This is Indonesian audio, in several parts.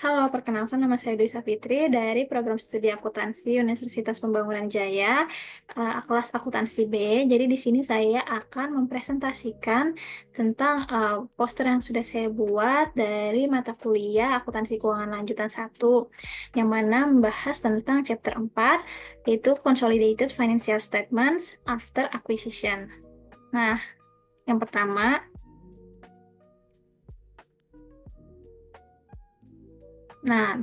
Halo, perkenalkan nama saya Dwi Safitri dari program studi akuntansi Universitas Pembangunan Jaya, kelas akuntansi B. Jadi di sini saya akan mempresentasikan tentang poster yang sudah saya buat dari mata kuliah Akuntansi Keuangan Lanjutan 1, yang mana membahas tentang chapter 4, yaitu Consolidated Financial Statements After Acquisition. Nah, yang pertama,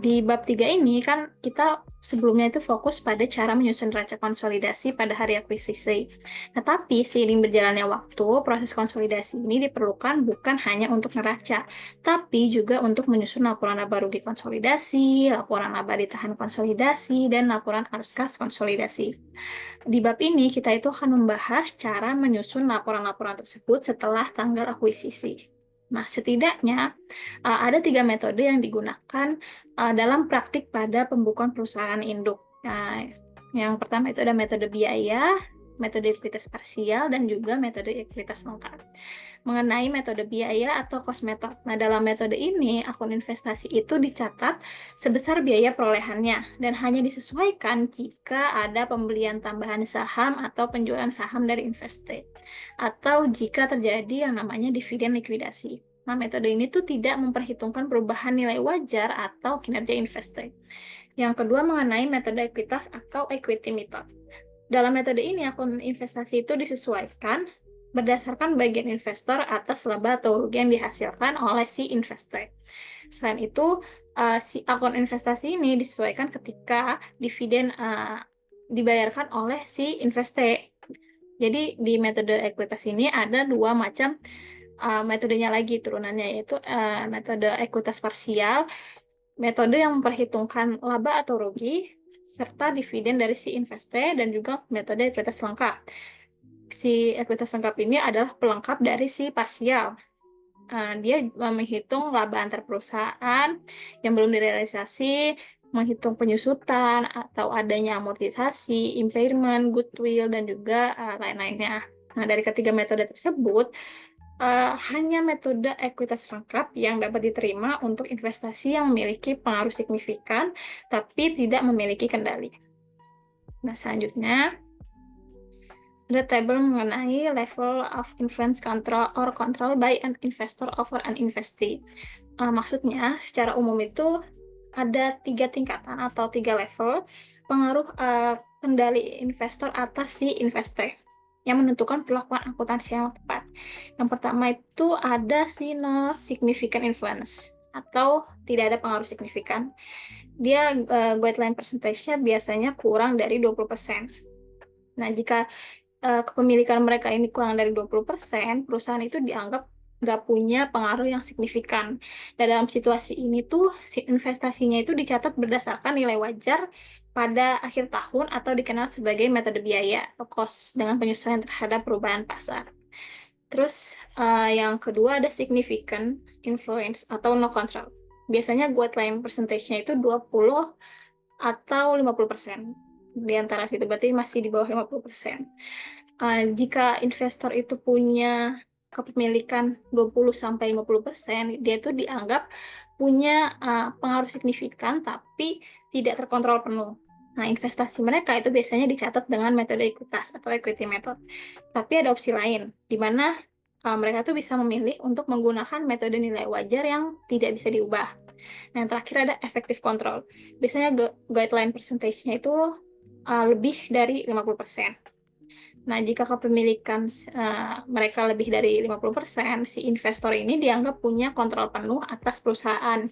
di bab 3 ini kan kita sebelumnya itu fokus pada cara menyusun neraca konsolidasi pada hari akuisisi. Nah, tapi seiring berjalannya waktu, proses konsolidasi ini diperlukan bukan hanya untuk neraca, tapi juga untuk menyusun laporan laba rugi konsolidasi, laporan laba ditahan konsolidasi, dan laporan arus kas konsolidasi. Di bab ini kita itu akan membahas cara menyusun laporan-laporan tersebut setelah tanggal akuisisi. Nah, setidaknya ada 3 metode yang digunakan dalam praktik pada pembukuan perusahaan induk. Nah, yang pertama itu ada metode biaya, metode ekuitas parsial, dan juga metode ekuitas lengkap. Mengenai metode biaya atau cost method. Nah, dalam metode ini, akun investasi itu dicatat sebesar biaya perolehannya dan hanya disesuaikan jika ada pembelian tambahan saham atau penjualan saham dari investasi atau jika terjadi yang namanya dividen likuidasi. Nah, metode ini tuh tidak memperhitungkan perubahan nilai wajar atau kinerja investasi. Yang kedua mengenai metode ekuitas atau equity method. Dalam metode ini, akun investasi itu disesuaikan berdasarkan bagian investor atas laba atau rugi yang dihasilkan oleh si investor. Selain itu, si akun investasi ini disesuaikan ketika dividen dibayarkan oleh si investor. Jadi di metode ekuitas ini ada 2 macam metodenya lagi turunannya, yaitu metode ekuitas parsial, metode yang memperhitungkan laba atau rugi, serta dividen dari si investor, dan juga metode ekuitas lengkap. Si ekuitas lengkap ini adalah pelengkap dari si parsial. Dia menghitung laba antar perusahaan yang belum direalisasi, menghitung penyusutan atau adanya amortisasi, impairment, goodwill, dan juga lain-lainnya. Nah, dari ketiga metode tersebut, hanya metode ekuitas lengkap yang dapat diterima untuk investasi yang memiliki pengaruh signifikan, tapi tidak memiliki kendali. Nah, selanjutnya, ada tabel mengenai level of influence control or control by an investor over an investee. Maksudnya, secara umum itu ada 3 tingkatan atau 3 level pengaruh kendali investor atas si investor yang menentukan perlakuan akuntansi yang tepat. Yang pertama itu ada si no significant influence atau tidak ada pengaruh signifikan. Dia guideline percentage-nya biasanya kurang dari 20%. Nah, jika kepemilikan mereka ini kurang dari 20%, perusahaan itu dianggap nggak punya pengaruh yang signifikan. Dan dalam situasi ini tuh, si investasinya itu dicatat berdasarkan nilai wajar pada akhir tahun atau dikenal sebagai metode biaya atau cost dengan penyesuaian terhadap perubahan pasar. Terus yang kedua ada significant influence atau no control. Biasanya guideline percentage-nya itu 20 atau 50%. Di antara situ berarti masih di bawah 50%. Jika investor itu punya kepemilikan 20-50%, dia itu dianggap punya pengaruh signifikan tapi tidak terkontrol penuh. Nah, investasi mereka itu biasanya dicatat dengan metode ekuitas atau equity method. Tapi ada opsi lain, di mana mereka tuh bisa memilih untuk menggunakan metode nilai wajar yang tidak bisa diubah. Nah, yang terakhir ada effective control. Biasanya guideline percentage-nya itu lebih dari 50%. Nah, jika kepemilikan mereka lebih dari 50%, si investor ini dianggap punya kontrol penuh atas perusahaan.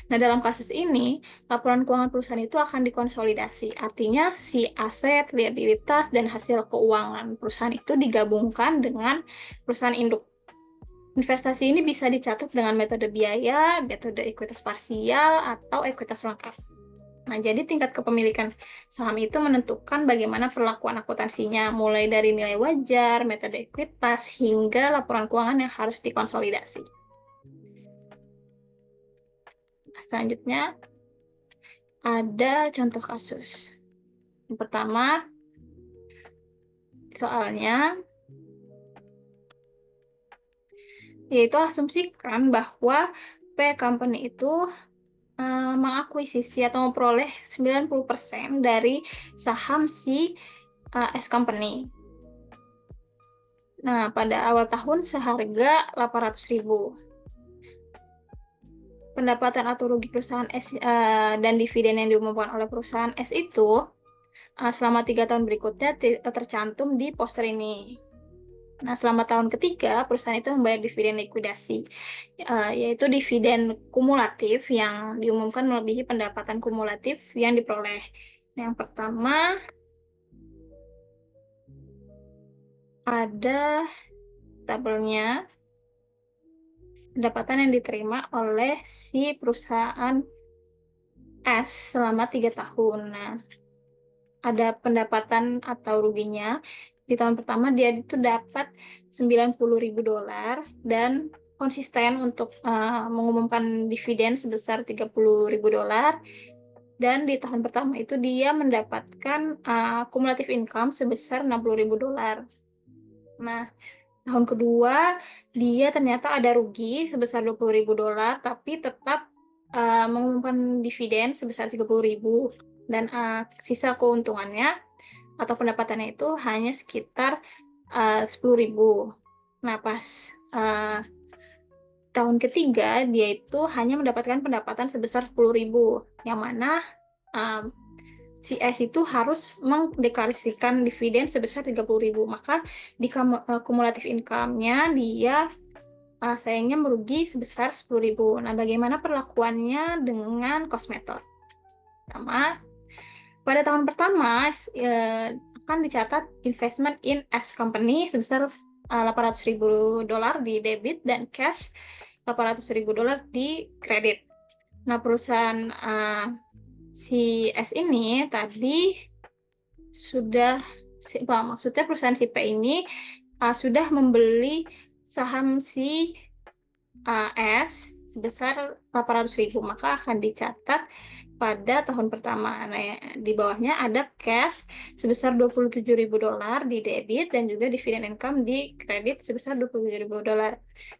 Nah, dalam kasus ini, laporan keuangan perusahaan itu akan dikonsolidasi. Artinya, si aset, liabilitas, dan hasil keuangan perusahaan itu digabungkan dengan perusahaan induk. Investasi ini bisa dicatat dengan metode biaya, metode ekuitas parsial, atau ekuitas lengkap. Nah, jadi tingkat kepemilikan saham itu menentukan bagaimana perlakuan akuntansinya, mulai dari nilai wajar, metode ekuitas, hingga laporan keuangan yang harus dikonsolidasi. Selanjutnya, ada contoh kasus. Yang pertama, soalnya, yaitu asumsikan bahwa P company itu mengakuisisi atau memperoleh 90% dari saham si S company. Nah, pada awal tahun seharga 800.000. Pendapatan atau rugi perusahaan S dan dividen yang diumumkan oleh perusahaan S itu selama 3 tahun berikutnya tercantum di poster ini. Nah, selama tahun ketiga, perusahaan itu membayar dividen likuidasi, yaitu dividen kumulatif yang diumumkan melebihi pendapatan kumulatif yang diperoleh. Yang pertama, ada tabelnya pendapatan yang diterima oleh si perusahaan S selama 3 tahun. Nah, ada pendapatan atau ruginya. Di tahun pertama dia itu dapat $90.000 dan konsisten untuk mengumumkan dividen sebesar $30.000, dan di tahun pertama itu dia mendapatkan kumulatif income sebesar $60.000. Nah, tahun kedua dia ternyata ada rugi sebesar $20.000, tapi tetap mengumumkan dividen sebesar $30.000, dan sisa keuntungannya atau pendapatannya itu hanya sekitar 10.000. Nah, pas tahun ketiga dia itu hanya mendapatkan pendapatan sebesar 10.000, yang mana si S itu harus mendeklarasikan dividen sebesar 30.000. Maka di kumulatif income-nya dia sayangnya merugi sebesar 10.000. Nah, bagaimana perlakuannya dengan cost method? Pertama, pada tahun pertama akan dicatat investment in S company sebesar $800.000 di debit dan cash $800.000 di kredit. Nah, perusahaan si S ini tadi sudah, maksudnya perusahaan si P ini sudah membeli saham si S sebesar 800.000, maka akan dicatat pada tahun pertama. Nah, di bawahnya ada cash sebesar $27.000 di debit dan juga dividen income di kredit sebesar $27.000.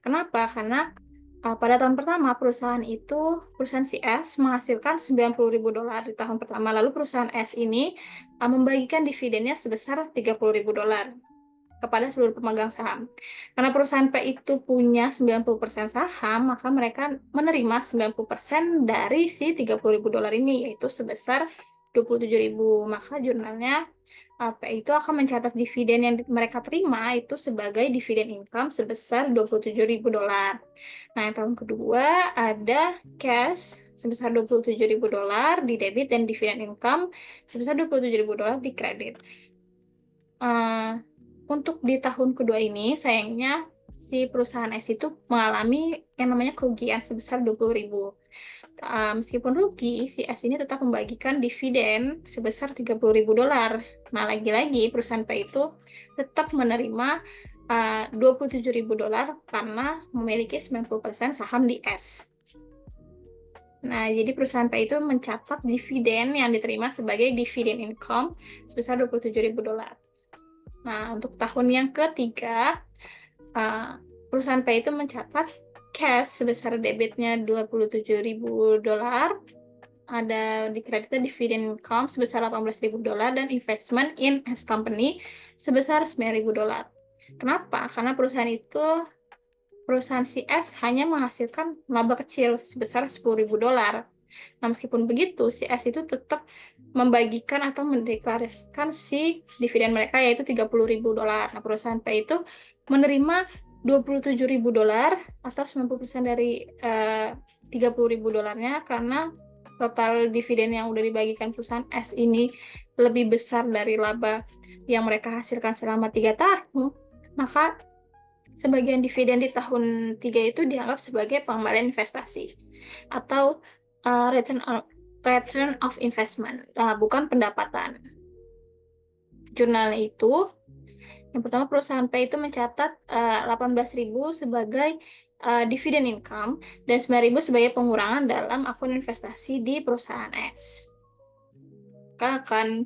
Kenapa? Karena pada tahun pertama perusahaan si S menghasilkan $90.000 di tahun pertama, lalu perusahaan S ini membagikan dividennya sebesar $30.000 kepada seluruh pemegang saham. Karena perusahaan P itu punya 90% saham, maka mereka menerima 90% dari si $30.000 ini, yaitu sebesar 27.000. Maka jurnalnya P itu akan mencatat dividen yang mereka terima itu sebagai dividen income sebesar $27.000. Nah, yang tahun kedua ada cash sebesar $27.000 di debit dan dividen income sebesar $27.000 di kredit. Untuk di tahun kedua ini, sayangnya si perusahaan S itu mengalami yang namanya kerugian sebesar $20.000. Meskipun rugi, si S ini tetap membagikan dividen sebesar $30.000. Nah, lagi-lagi perusahaan P itu tetap menerima $27.000 karena memiliki 90% saham di S. Nah, jadi perusahaan P itu mencatat dividen yang diterima sebagai dividen income sebesar $27.000. Nah, untuk tahun yang ketiga, perusahaan P itu mencatat cash sebesar debitnya $27.000, ada di kreditnya dividen income sebesar $18.000, dan investment in S company sebesar $9.000. Kenapa? Karena perusahaan CS hanya menghasilkan laba kecil sebesar $10.000. Nah, meskipun begitu, si S itu tetap membagikan atau mendeklarasikan si dividen mereka, yaitu $30.000. Nah, perusahaan P itu menerima $27.000 atau 90% dari $30.000-nya, karena total dividen yang udah dibagikan perusahaan S ini lebih besar dari laba yang mereka hasilkan selama 3 tahun. Maka sebagian dividen di tahun 3 itu dianggap sebagai pengembalian investasi atau return of investment, bukan pendapatan. Jurnalnya itu, yang pertama perusahaan P itu mencatat 18.000 sebagai dividen income dan 9.000 sebagai pengurangan dalam akun investasi di perusahaan S. Akan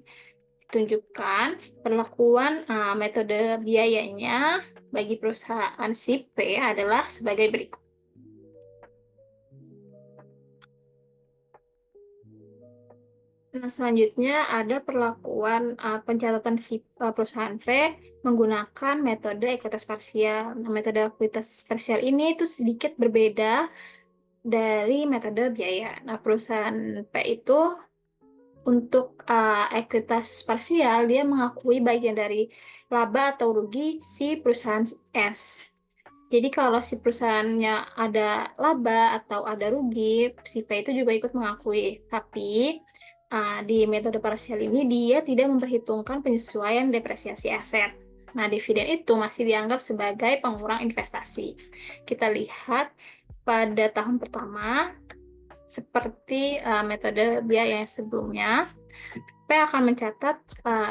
ditunjukkan perlakuan metode biayanya bagi perusahaan si P adalah sebagai berikut. Nah, selanjutnya ada perlakuan pencatatan si perusahaan P menggunakan metode ekuitas parsial. Nah, metode ekuitas parsial ini itu sedikit berbeda dari metode biaya. Nah, perusahaan P itu untuk ekuitas parsial, dia mengakui bagian dari laba atau rugi si perusahaan S. Jadi kalau si perusahaannya ada laba atau ada rugi, si P itu juga ikut mengakui. Tapi di metode parsial ini dia tidak memperhitungkan penyesuaian depresiasi aset. Nah, dividen itu masih dianggap sebagai pengurang investasi. Kita lihat pada tahun pertama, seperti metode biaya yang sebelumnya, P akan mencatat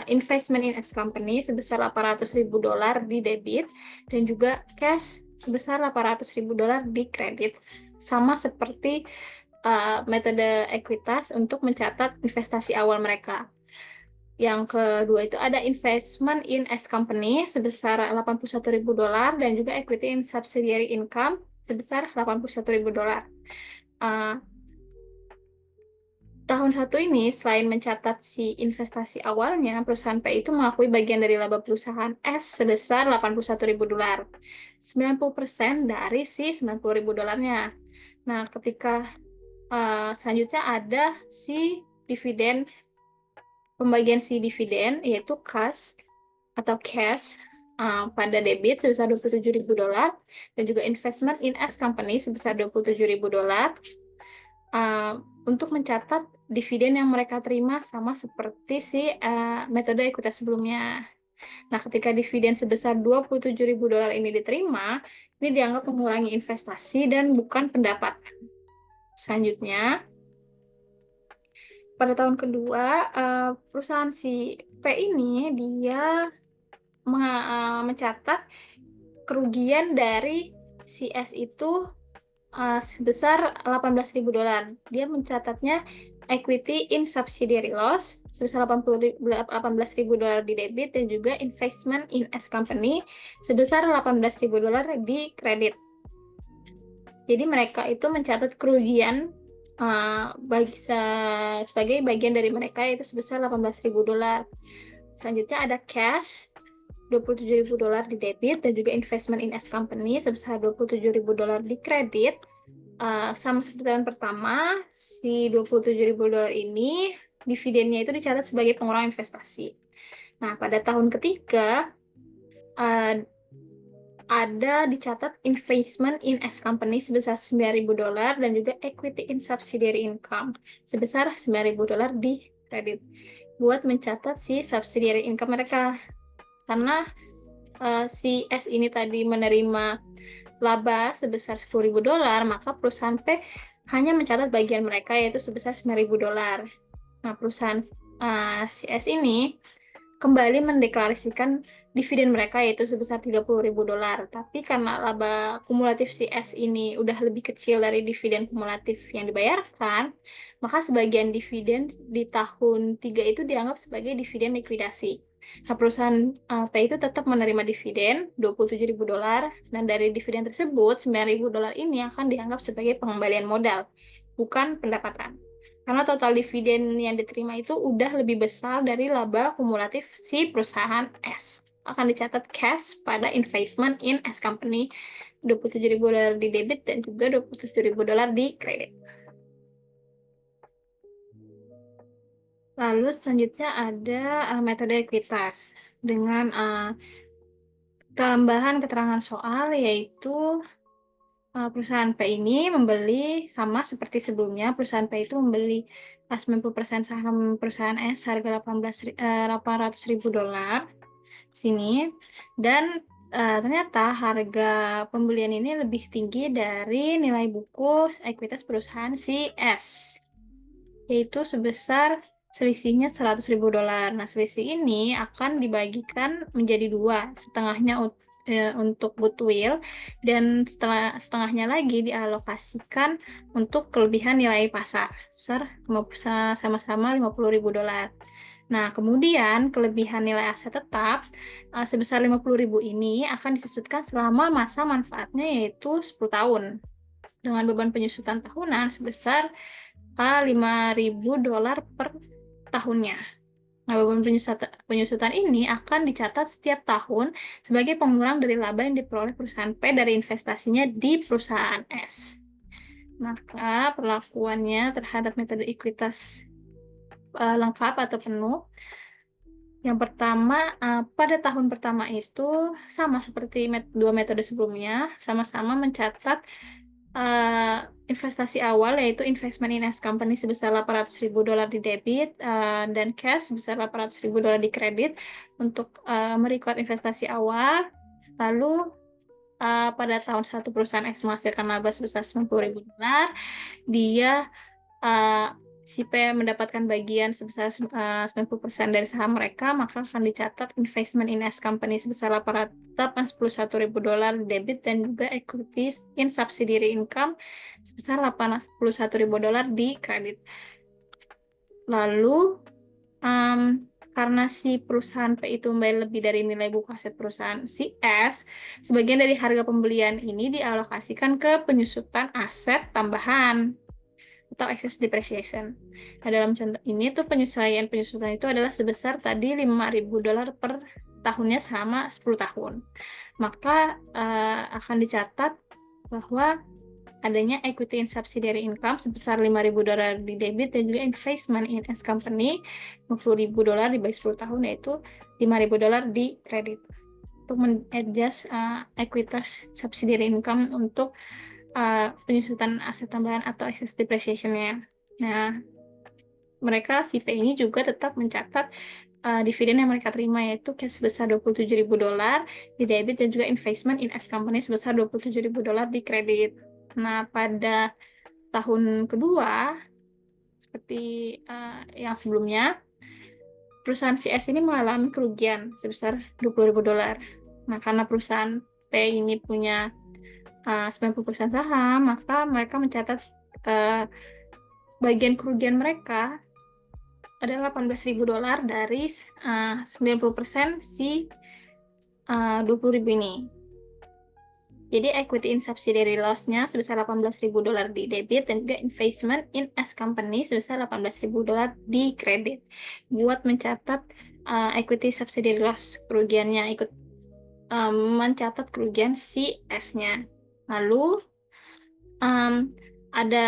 investment in X company sebesar $800.000 di debit dan juga cash sebesar $800.000 di kredit. Sama seperti metode ekuitas untuk mencatat investasi awal mereka. Yang kedua itu ada investment in S company sebesar $81.000 dan juga equity in subsidiary income sebesar $81.000. Tahun 1 ini, selain mencatat si investasi awalnya, perusahaan P itu mengakui bagian dari laba perusahaan S sebesar $81.000. 90% dari si $90.000-nya. Nah, ketika selanjutnya ada si dividen, pembagian si dividen, yaitu cash atau cash pada debit sebesar $27.000 dan juga investment in S company sebesar $27.000. Untuk mencatat dividen yang mereka terima sama seperti si metode ekuitas sebelumnya. Nah, ketika dividen sebesar $27.000 ini diterima, ini dianggap mengurangi investasi dan bukan pendapatan. Selanjutnya, pada tahun kedua, perusahaan si P ini dia mencatat kerugian dari si S itu sebesar $18.000. Dia mencatatnya equity in subsidiary loss sebesar $18.000 di debit dan juga investment in S company sebesar $18.000 di kredit. Jadi mereka itu mencatat kerugian sebagai bagian dari mereka yaitu sebesar $18.000. Selanjutnya ada cash $27.000 di debit dan juga investment in S company sebesar $27.000 di kredit. Sama seperti tahun pertama, si $27.000 ini dividennya itu dicatat sebagai pengurang investasi. Nah, pada tahun ketiga ada dicatat investment in S company sebesar $9.000 dan juga equity in subsidiary income sebesar $9.000 di kredit buat mencatat si subsidiary income mereka. Karena si S ini tadi menerima laba sebesar $10.000, maka perusahaan P hanya mencatat bagian mereka yaitu sebesar $9.000. Nah, perusahaan si S ini kembali mendeklarasikan dividen mereka yaitu sebesar $30.000. Tapi karena laba kumulatif si S ini udah lebih kecil dari dividen kumulatif yang dibayarkan, maka sebagian dividen di tahun 3 itu dianggap sebagai dividen likuidasi. Nah, perusahaan P itu tetap menerima dividen $27.000 dan dari dividen tersebut $9.000 ini akan dianggap sebagai pengembalian modal, bukan pendapatan. Karena total dividen yang diterima itu udah lebih besar dari laba kumulatif si perusahaan S. Akan dicatat cash pada investment in S company $27.000 di debit dan juga $27.000 di kredit. Lalu selanjutnya ada metode ekuitas dengan tambahan keterangan soal yaitu perusahaan P ini membeli sama seperti sebelumnya. Perusahaan P itu membeli 90% saham perusahaan S harga $800.000 sini dan ternyata harga pembelian ini lebih tinggi dari nilai buku ekuitas perusahaan si S, yaitu sebesar selisihnya $100.000. Nah, selisih ini akan dibagikan menjadi dua, setengahnya untuk goodwill dan setengahnya lagi dialokasikan untuk kelebihan nilai pasar sebesar sama-sama $50.000. Nah, kemudian kelebihan nilai aset tetap sebesar $50.000 ini akan disusutkan selama masa manfaatnya yaitu 10 tahun dengan beban penyusutan tahunan sebesar $5.000 per tahunnya. Nah, beban penyusutan ini akan dicatat setiap tahun sebagai pengurang dari laba yang diperoleh perusahaan P dari investasinya di perusahaan S. Maka perlakuannya terhadap metode ekuitas lengkap atau penuh. Yang pertama, pada tahun pertama itu sama seperti dua metode sebelumnya, sama-sama mencatat investasi awal, yaitu investment in S company sebesar $800.000 di debit dan cash sebesar $800.000 di kredit untuk merecord investasi awal. Lalu pada tahun 1 perusahaan S menghasilkan laba sebesar $90.000, dia si P mendapatkan bagian sebesar 90% dari saham mereka, maka akan dicatat investment in S company sebesar $881.000 di debit dan juga equity in subsidiary income sebesar $81.000 di kredit. Lalu karena si perusahaan P itu membayar lebih dari nilai buku aset perusahaan si S, sebagian dari harga pembelian ini dialokasikan ke penyusutan aset tambahan atau excess depreciation. Nah, dalam contoh ini tuh penyusutan itu adalah sebesar tadi $5.000 per tahunnya selama 10 tahun. Maka akan dicatat bahwa adanya equity in subsidiary income sebesar $5.000 di debit dan juga investment in S company $50.000 dibagi 10 tahun, yaitu $5.000 di kredit. Untuk men-adjust equitas subsidiary income untuk penyusutan aset tambahan atau excess depreciation-nya. Nah, mereka si P ini juga tetap mencatat dividen yang mereka terima, yaitu cash sebesar $27.000 di debit dan juga investment in S company sebesar $27.000 di kredit. Nah, pada tahun kedua, seperti yang sebelumnya, perusahaan CS ini mengalami kerugian sebesar $20.000. Nah, karena perusahaan P ini punya 90% saham, maka mereka mencatat bagian kerugian mereka adalah $18.000 dari 90% si 20.000 ini. Jadi equity in subsidiary loss-nya sebesar $18.000 di debit dan juga investment in S company sebesar $18.000 di kredit. Buat mencatat equity subsidiary loss, kerugiannya ikut mencatat kerugian si S-nya. Lalu ada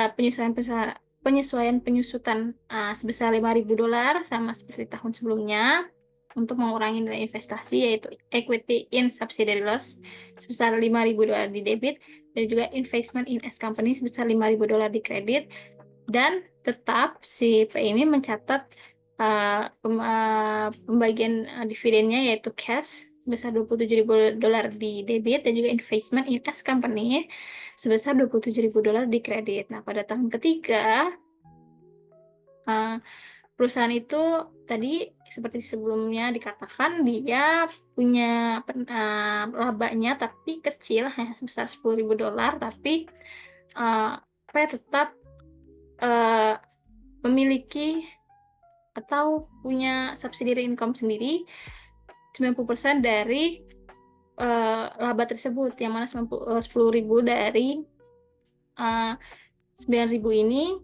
penyesuaian penyusutan sebesar $5.000 sama seperti tahun sebelumnya untuk mengurangi nilai investasi, yaitu equity in subsidiary loss sebesar $5.000 di debit dan juga investment in S company sebesar $5.000 di kredit. Dan tetap si P ini mencatat pembagian dividennya, yaitu cash sebesar $27.000 di debit dan juga investment in S company sebesar $27.000 di kredit. Nah, pada tahun ketiga, perusahaan itu tadi seperti sebelumnya dikatakan dia punya labanya tapi kecil, hanya sebesar $10.000, tapi P tetap memiliki atau punya subsidiary income sendiri 90% dari laba tersebut, yang mana 10.000 dari 9.000 ini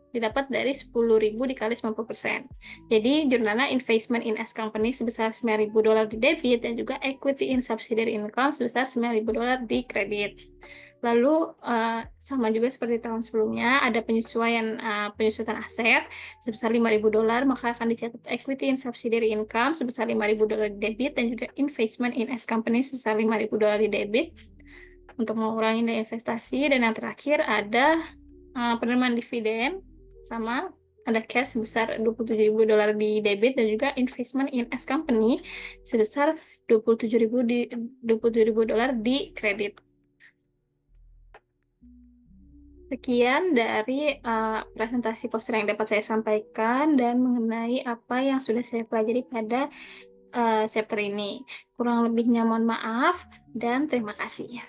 didapat dari 10.000 dikali 90%. Jadi jurnalnya investment in S company sebesar $9.000 di debit dan juga equity in subsidiary income sebesar $9.000 di kredit. Lalu sama juga seperti tahun sebelumnya, ada penyusutan aset sebesar $5.000, maka akan dicatat equity in subsidiary income sebesar $5.000 di debit dan juga investment in S company sebesar $5.000 di debit untuk mengurangi nilai investasi. Dan yang terakhir ada penerimaan dividen, sama ada cash sebesar $27.000 di debit dan juga investment in S company sebesar $27.000 di kredit. Sekian dari presentasi poster yang dapat saya sampaikan dan mengenai apa yang sudah saya pelajari pada chapter ini. Kurang lebihnya mohon maaf dan terima kasih.